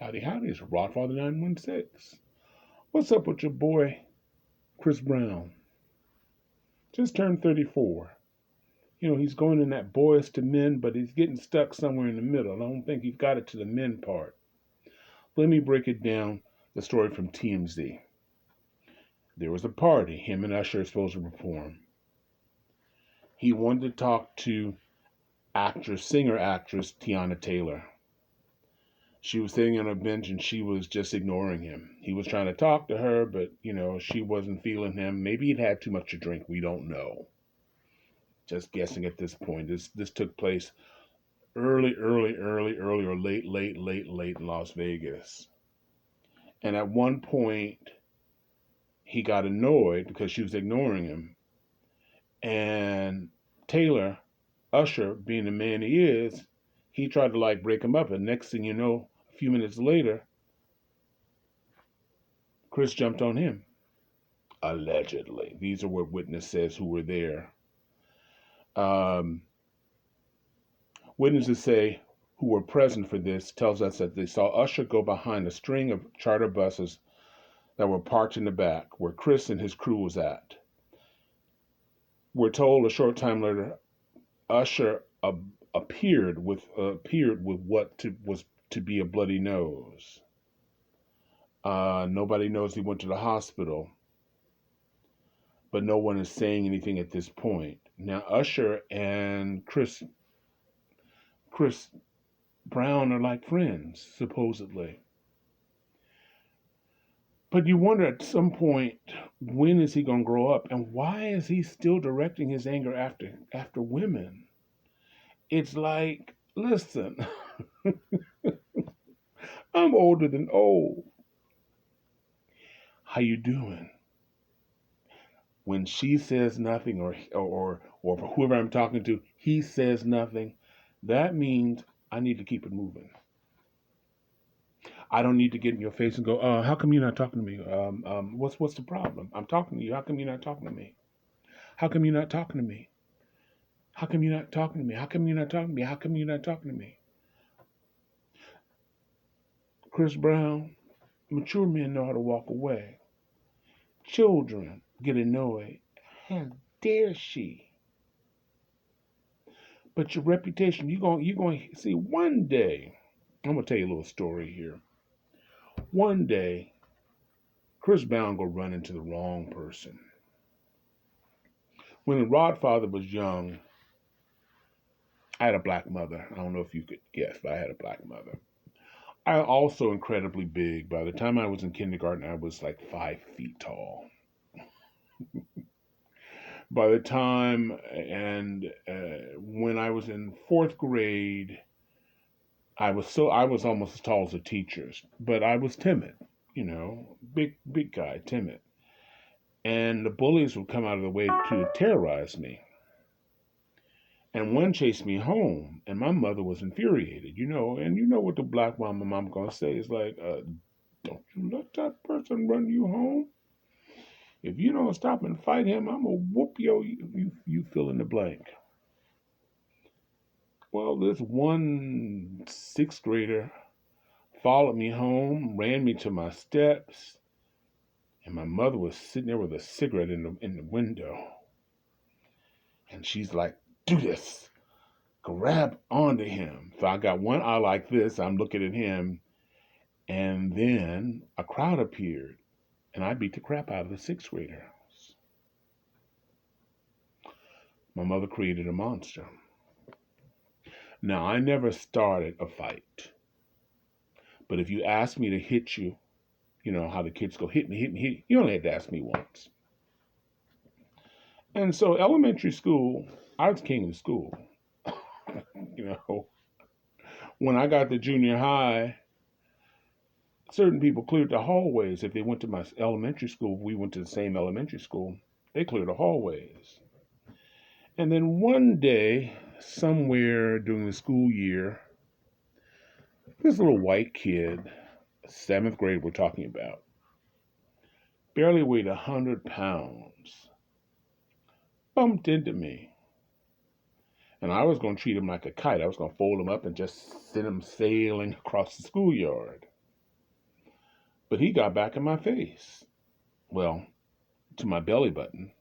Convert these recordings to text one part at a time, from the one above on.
Howdy, howdy, it's Rodfather 916. What's up with your boy, Chris Brown? Just turned 34. He's going in that boys to men, but he's getting stuck somewhere in the middle. I don't think he's got it to the men part. Let me break it down, the story from TMZ. There was a party him and Usher are supposed to perform. He wanted to talk to singer-actress Teyana Taylor. She was sitting on a bench and she was just ignoring him. He was trying to talk to her, but, she wasn't feeling him. Maybe he'd had too much to drink. We don't know. Just guessing at this point. This took place early, or late in Las Vegas. And at one point, he got annoyed because she was ignoring him. And Taylor, Usher, being the man he is, he tried to break him up. And next thing you know, a few minutes later, Chris jumped on him. Allegedly. These are what witness says who were there. Witnesses say who were present for this tells us that they saw Usher go behind a string of charter buses that were parked in the back where Chris and his crew was at. We're told a short time later, Usher appeared with what was to be a bloody nose. Nobody knows he went to the hospital, but no one is saying anything at this point. Now, Usher and Chris Brown are like friends, supposedly. But you wonder at some point, when is he going to grow up? And why is he still directing his anger after women? It's like, listen, I'm older than old. How you doing? When she says nothing or whoever I'm talking to, he says nothing, that means I need to keep it moving. I don't need to get in your face and go, how come you're not talking to me? What's the problem? I'm talking to you. How come you're not talking to me? How come you're not talking to me? How come you're not talking to me? How come you're not talking to me? How come you're not talking to me? Chris Brown, mature men know how to walk away. Children get annoyed. How dare she? But your reputation, you're going to see one day. I'm going to tell you a little story here. One day, Chris Brown will run into the wrong person. When the Rodfather was young, I had a black mother. I don't know if you could guess, but I had a black mother. I also incredibly big. By the time I was in kindergarten, I was like 5 feet tall. By the time when I was in 4th grade, I was almost as tall as the teachers, but I was timid. Big guy, timid. And the bullies would come out of the way to terrorize me. And one chased me home, and my mother was infuriated, and you know what the black mom gonna say is like, don't you let that person run you home. If you don't stop and fight him, I'm gonna whoop you fill in the blank. Well, this one 6th grader followed me home, ran me to my steps, and my mother was sitting there with a cigarette in the window. And she's like, do this. Grab onto him. So I got one eye like this. I'm looking at him. And then a crowd appeared. And I beat the crap out of the 6th grader. My mother created a monster. Now, I never started a fight. But if you ask me to hit you, how the kids go, hit me, you only had to ask me once. And so elementary school, I was king of the school. When I got to junior high, certain people cleared the hallways. If they went to my elementary school, we went to the same elementary school, they cleared the hallways. And then one day, somewhere during the school year, this little white kid, 7th grade we're talking about, barely weighed 100 pounds, bumped into me. And I was going to treat him like a kite. I was going to fold him up and just send him sailing across the schoolyard. But he got back in my face. Well, to my belly button.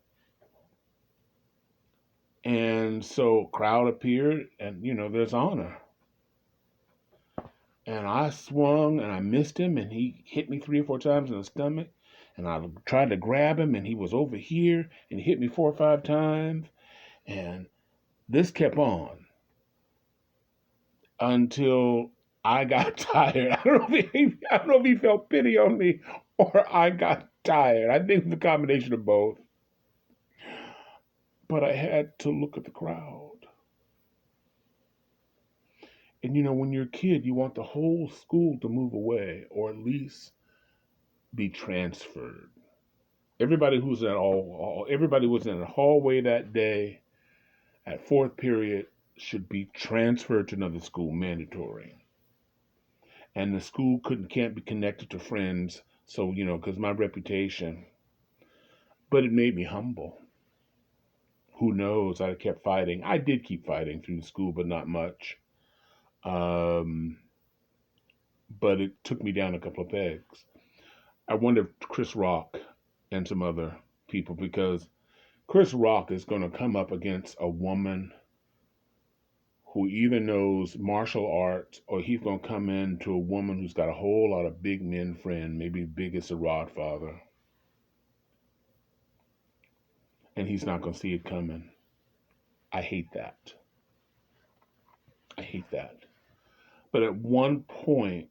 And so crowd appeared, and there's honor. And I swung and I missed him, and he hit me 3 or 4 times in the stomach. And I tried to grab him, and he was over here, and he hit me 4 or 5 times. And this kept on until I got tired. I don't know if he felt pity on me or I got tired. I think it was a combination of both. But I had to look at the crowd. And when you're a kid, you want the whole school to move away or at least be transferred. Everybody was in the hallway that day at fourth period should be transferred to another school, mandatory. And the school can't be connected to friends, so because my reputation. But it made me humble. Who knows? I kept fighting. I did keep fighting through school, but not much. Um, but it took me down a couple of pegs. I wonder if Chris Rock and some other people, because Chris Rock is going to come up against a woman who either knows martial arts or he's going to come into a woman who's got a whole lot of big men friends, maybe big as a Rodfather, and he's not going to see it coming. I hate that. I hate that. But at one point,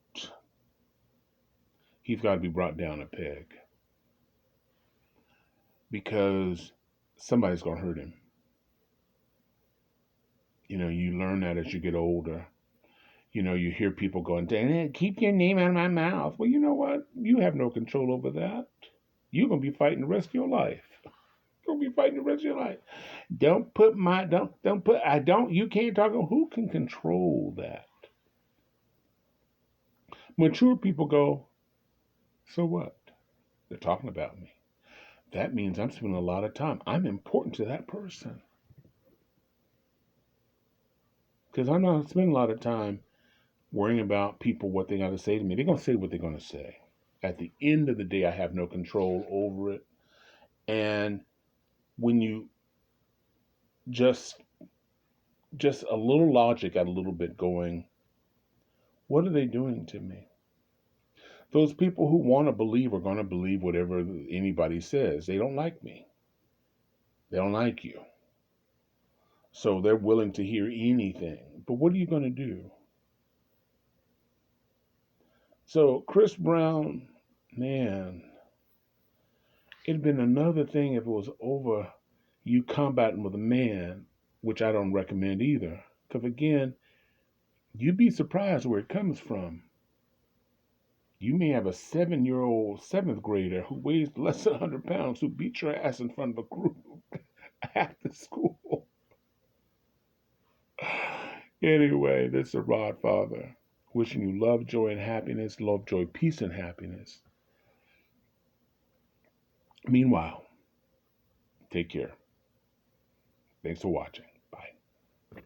he's got to be brought down a peg because somebody's going to hurt him. You learn that as you get older. You hear people going, "Dana, keep your name out of my mouth." Well, you know what? You have no control over that. You're going to be fighting the rest of your life. You're going to be fighting the rest of your life. You can't talk about who can control that. Mature people go, so what? They're talking about me. That means I'm spending a lot of time. I'm important to that person. Because I'm not spending a lot of time worrying about people, what they got to say to me. They're going to say what they're going to say. At the end of the day, I have no control over it. And when you just a little logic, at a little bit going, what are they doing to me? Those people who want to believe are going to believe whatever anybody says. They don't like me. They don't like you. So they're willing to hear anything. But what are you going to do? So Chris Brown, man, it'd been another thing if it was over you combating with a man, which I don't recommend either. Because again, you'd be surprised where it comes from. You may have a 7-year-old seventh grader who weighs less than 100 pounds who beat your ass in front of a group at the school. Anyway, this is the Rod Father wishing you love, joy, and happiness. Love, joy, peace, and happiness. Meanwhile, take care. Thanks for watching.